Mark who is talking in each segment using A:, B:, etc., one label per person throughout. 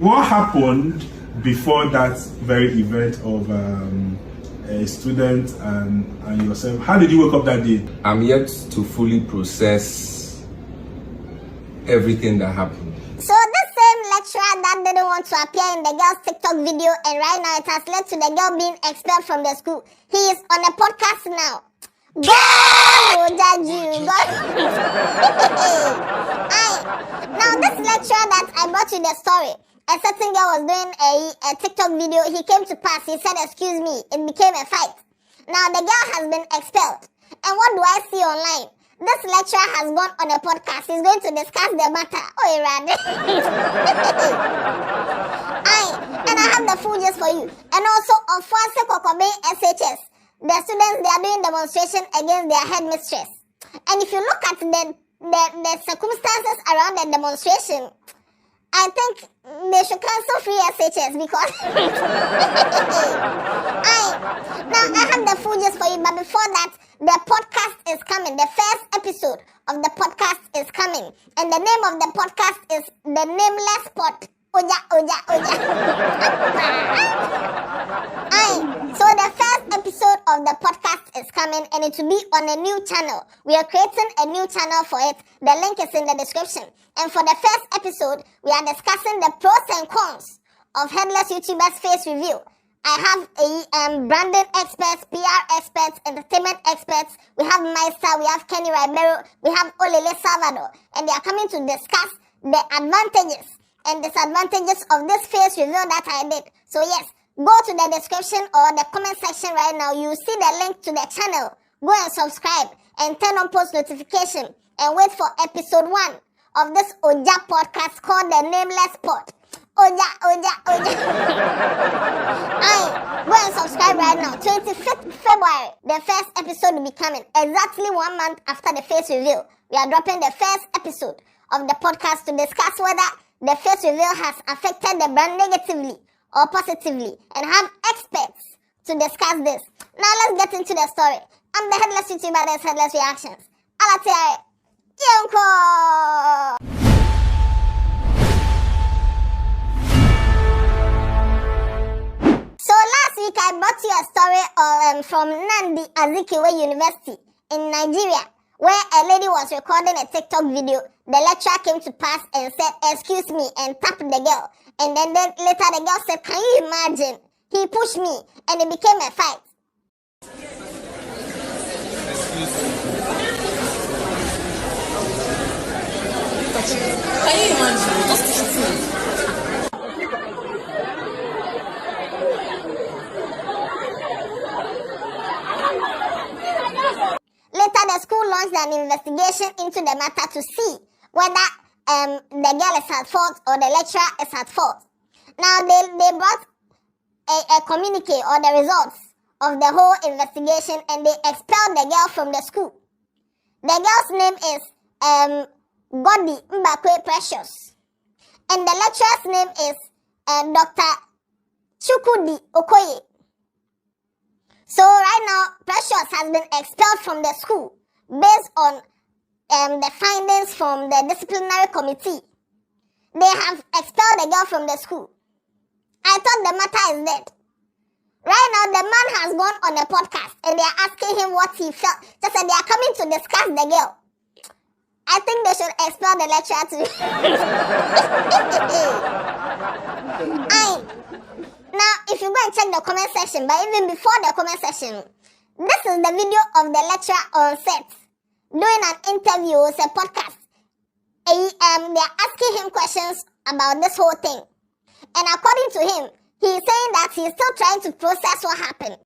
A: What happened before that very event of a student and yourself? How did you wake up that day?
B: I'm yet to fully process everything that happened.
C: So this same lecturer that didn't want to appear in the girl's TikTok video, and right now it has led to the girl being expelled from the school. He is on a podcast now. God will judge you. God. Now this lecturer that I brought you the story, a certain girl was doing a TikTok video. He came to pass. He said, "Excuse me." It became a fight. Now the girl has been expelled. And what do I see online? This lecturer has gone on a podcast. He's going to discuss the matter. Oh, Iran. And I have the full gist for you. And also, on Francis Kokobe SHS, the students, they are doing demonstration against their head mistress. And if you look at the circumstances around the demonstration, I think they should cancel free SHS because now I have the full gist for you, but before that, the podcast is coming. The first episode of the podcast is coming, and the name of the podcast is The Nameless Pot. Oja, oja, oja. So the first episode of the podcast is coming, and it will be on a new channel. We are creating a new channel for it. The link is in the description. And for the first episode, we are discussing the pros and cons of Headless YouTubers face review. I have a branding experts, PR experts, entertainment experts. We have Meister, we have Kenny Ribeiro, we have Olele Salvador, and they are coming to discuss the advantages and disadvantages of this face review that I did. So yes, go to the description or the comment section right now. You see the link to the channel. Go and subscribe and turn on post notification and wait for episode 1 of this Oja podcast called The Nameless Pot. Oja, oja, oja. Go and subscribe right now. 25th February, the first episode will be coming. Exactly 1 month after the face reveal, we are dropping the first episode of the podcast to discuss whether the face reveal has affected the brand negatively or positively, and have experts to discuss this. Now let's get into the story. I'm the Headless YouTuber, that's Headless Reactions. Alatiare. Yonko! So last week I brought you a story from Nandi Azikiwe University in Nigeria, where a lady was recording a TikTok video. The lecturer came to pass and said, "Excuse me," and tapped the girl. And then later the girl said, "Can you imagine? He pushed me," and it became a fight.
D: Can you imagine? Just cheating.
C: Later, the school launched an investigation into the matter to see whether the girl is at fault or the lecturer is at fault. Now, they brought a communique or the results of the whole investigation, and they expelled the girl from the school. The girl's name is Godi Mbakwe Precious, and the lecturer's name is Dr. Chukudi Okoye. So right now, Precious has been expelled from the school based on the findings from the disciplinary committee. They have expelled the girl from the school. I thought the matter is dead. Right now, the man has gone on a podcast and they are asking him what he felt. Just said they are coming to discuss the girl. I think they should expel the lecturer too. Now, if you go and check the comment section, but even before the comment section, this is the video of the lecturer on set doing an interview with a podcast. They are asking him questions about this whole thing. And according to him, he's saying that he's still trying to process what happened.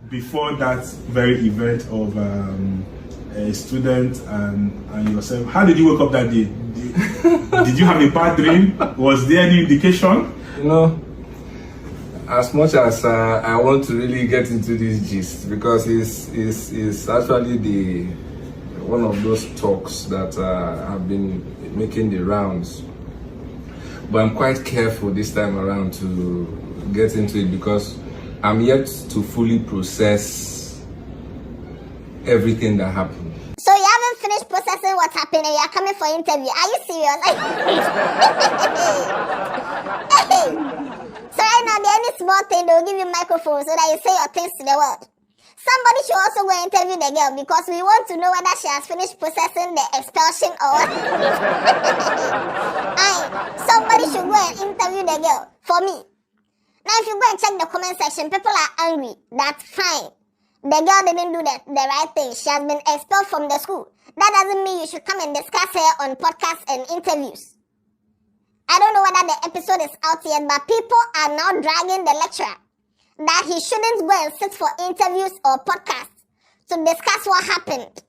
A: Before that very event of a student and yourself, how did you wake up that day? Did you have a bad dream? Was there any indication?
B: As much as I want to really get into this gist, because it's actually one of those talks that have been making the rounds. But I'm quite careful this time around to get into it because I'm yet to fully process everything that happened.
C: So you haven't finished processing what happened and you are coming for interview. Are you serious? small thing, they'll give you microphone so that you say your things to the world. Somebody should also go and interview the girl because we want to know whether she has finished processing the expulsion or what. Somebody should go and interview the girl for me. Now, if you go and check the comment section, people are angry. That's fine. The girl didn't do the right thing. She has been expelled from the school. That doesn't mean you should come and discuss her on podcasts and interviews. I don't know whether the episode is out yet, but people are now dragging the lecturer that he shouldn't go and sit for interviews or podcasts to discuss what happened.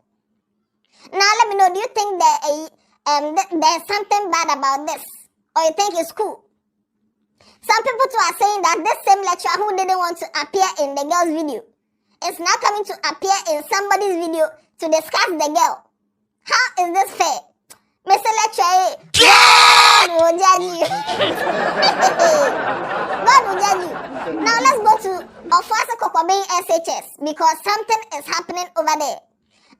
C: Now, let me know, do you think there's something bad about this? Or you think it's cool? Some people too are saying that this same lecturer who didn't want to appear in the girl's video is now coming to appear in somebody's video to discuss the girl. How is this fair? Mr. Lecturer, God will judge you. God will judge you. Now let's go to OFKOSS SHS because something is happening over there.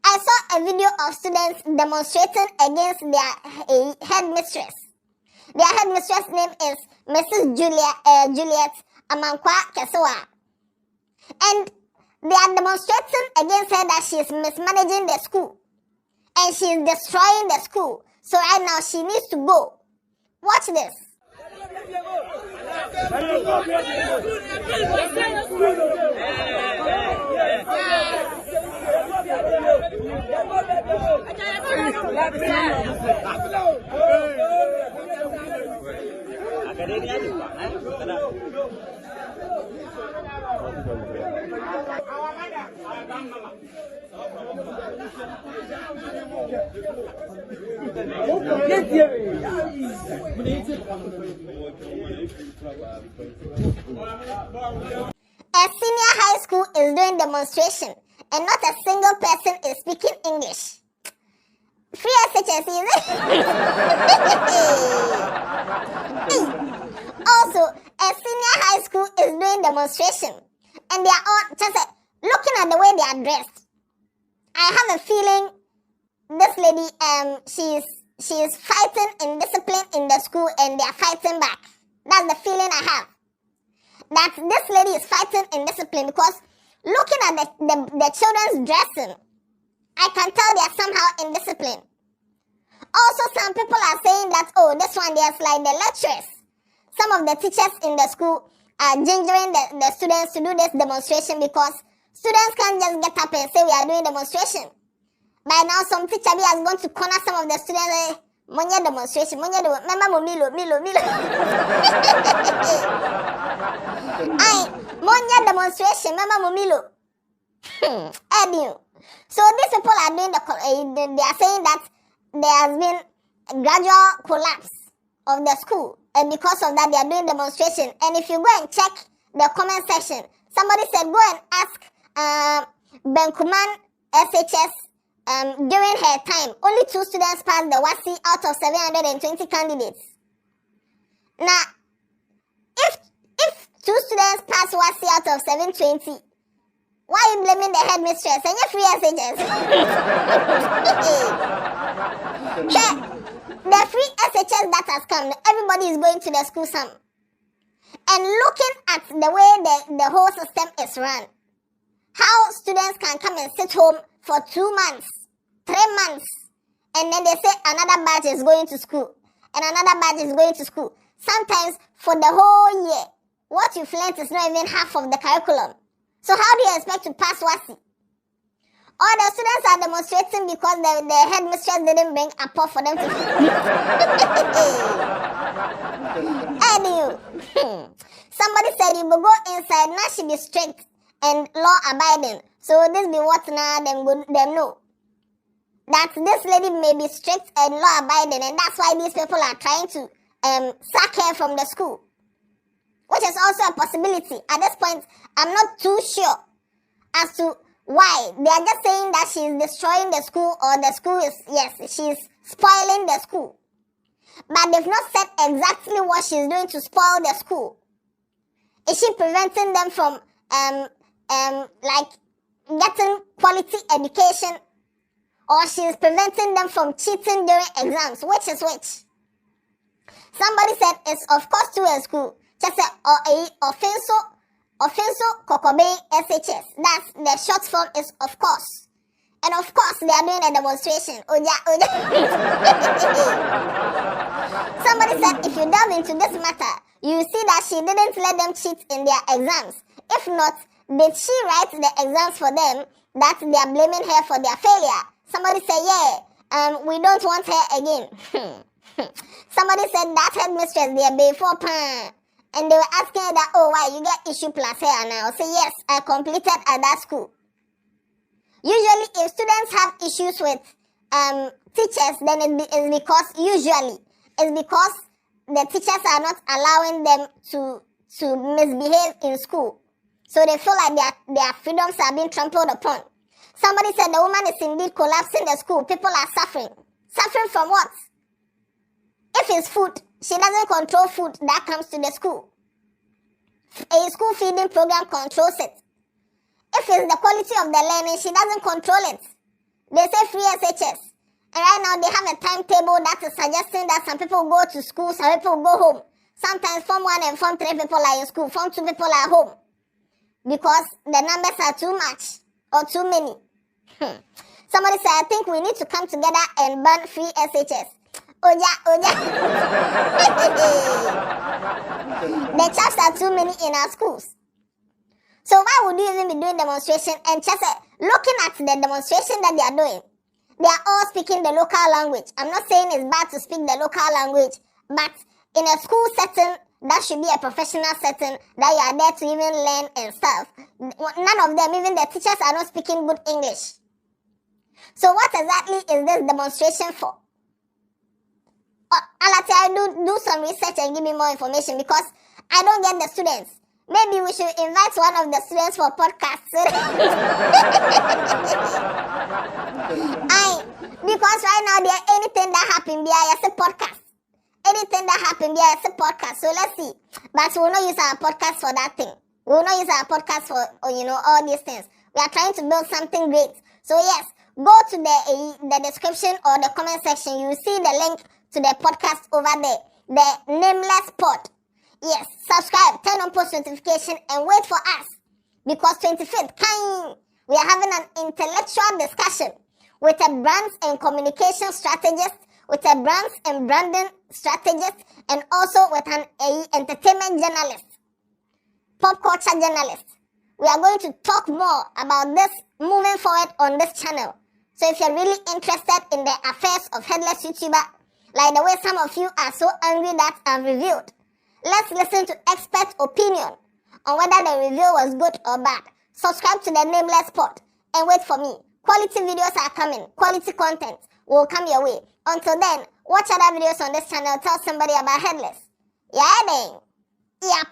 C: I saw a video of students demonstrating against their head mistress. Their head mistress name is Mrs. Juliet Amankwa Kesoa. And they are demonstrating against her that she is mismanaging the school. And she is destroying the school. So right now she needs to go. Watch this. A senior high school is doing demonstration and not a single person is speaking English. Free SHS, is it? Also, a senior high school is doing demonstration and they are all just looking at the way they are dressed. I have a feeling this lady, she is fighting indiscipline in the school and they are fighting back. That's the feeling I have. That this lady is fighting indiscipline because looking at the children's dressing, I can tell they are somehow indisciplined. Also, some people are saying that, oh, this one, there's like the lecturers. Some of the teachers in the school are gingering the students to do this demonstration because students can't just get up and say we are doing demonstration. By now, some teacher has gone to corner some of the students. Monya demonstration, remember Milo. Monya demonstration, remember Milo. So these people are doing they are saying that there has been a gradual collapse of the school, and because of that, they are doing demonstration. And if you go and check the comment section, somebody said go and ask Benkuman SHS. During her time, only 2 students passed the WASI out of 720 candidates. Now, if 2 students pass WASI out of 720, why are you blaming the head mistress and your free SHS? The free SHS that has come, everybody is going to the school some. And looking at the way the whole system is run, how students can come and sit home for 2 months, 3 months, and then they say another batch is going to school, and another batch is going to school. Sometimes for the whole year, what you've learned is not even half of the curriculum. So how do you expect to pass WASI? All the students are demonstrating because the head mistress didn't bring a pot for them to Somebody said you will go inside, now she be strict and law abiding. So this be what now them know. That this lady may be strict and law abiding, and that's why these people are trying to sack her from the school. Which is also a possibility. At this point, I'm not too sure as to why. They are just saying that she's destroying the school, or the school is, yes, she's spoiling the school. But they've not said exactly what she's doing to spoil the school. Is she preventing them from like getting quality education, or she's preventing them from cheating during exams? Which is which? Somebody said it's of course to a school Just say offenso kokobe SHS. That's the short form is of course. And of course, they are doing a demonstration. Oja. Somebody said if you delve into this matter, you see that she didn't let them cheat in their exams. If not, did she write the exams for them that they are blaming her for their failure? Somebody said, yeah, we don't want her again. Somebody said that Head Mistress, they are before pan. And they were asking her that, oh, why you get issue plus here now? Say, yes, I completed at that school. Usually, if students have issues with teachers, then it's because the teachers are not allowing them to misbehave in school. So they feel like their freedoms are being trampled upon. Somebody said the woman is indeed collapsing the school. People are suffering. Suffering from what? If it's food, she doesn't control food that comes to the school. A school feeding program controls it. If it's the quality of the learning, she doesn't control it. They say free SHS. And right now they have a timetable that is suggesting that some people go to school, some people go home. Sometimes Form 1 and Form 3 people are in school, Form 2 people are home. Because the numbers are too much or too many. Somebody said, I think we need to come together and ban free SHS. Oja. The chaps are too many in our schools. So why would you even be doing demonstration and just looking at the demonstration that they are doing? They are all speaking the local language. I'm not saying it's bad to speak the local language, but in a school setting, that should be a professional setting that you are there to even learn and stuff. None of them, even the teachers, are not speaking good English. So what exactly is this demonstration for? Alati, I do some research and give me more information because I don't get the students. Maybe we should invite one of the students for podcast. Because right now there anything that happen there is a podcast. Anything that happen there is a podcast. So let's see. But we will not use our podcast for that thing. We will not use our podcast for all these things. We are trying to build something great. So yes, go to the description or the comment section. You will see the link to the podcast over there. The Nameless Pod. Yes, subscribe, turn on post notification, and wait for us. Because 25th, we are having an intellectual discussion with a brands and communication strategist, with a brands and branding strategist, and also with an entertainment journalist, pop culture journalist. We are going to talk more about this moving forward on this channel. So if you're really interested in the affairs of Headless YouTuber, like the way some of you are so angry that I've revealed, let's listen to expert opinion on whether the review was good or bad. Subscribe to the Nameless Pod and wait for me. Quality videos are coming. Quality content will come your way. Until then, watch other videos on this channel. Tell somebody about Headless. Yeah, then. Yeah,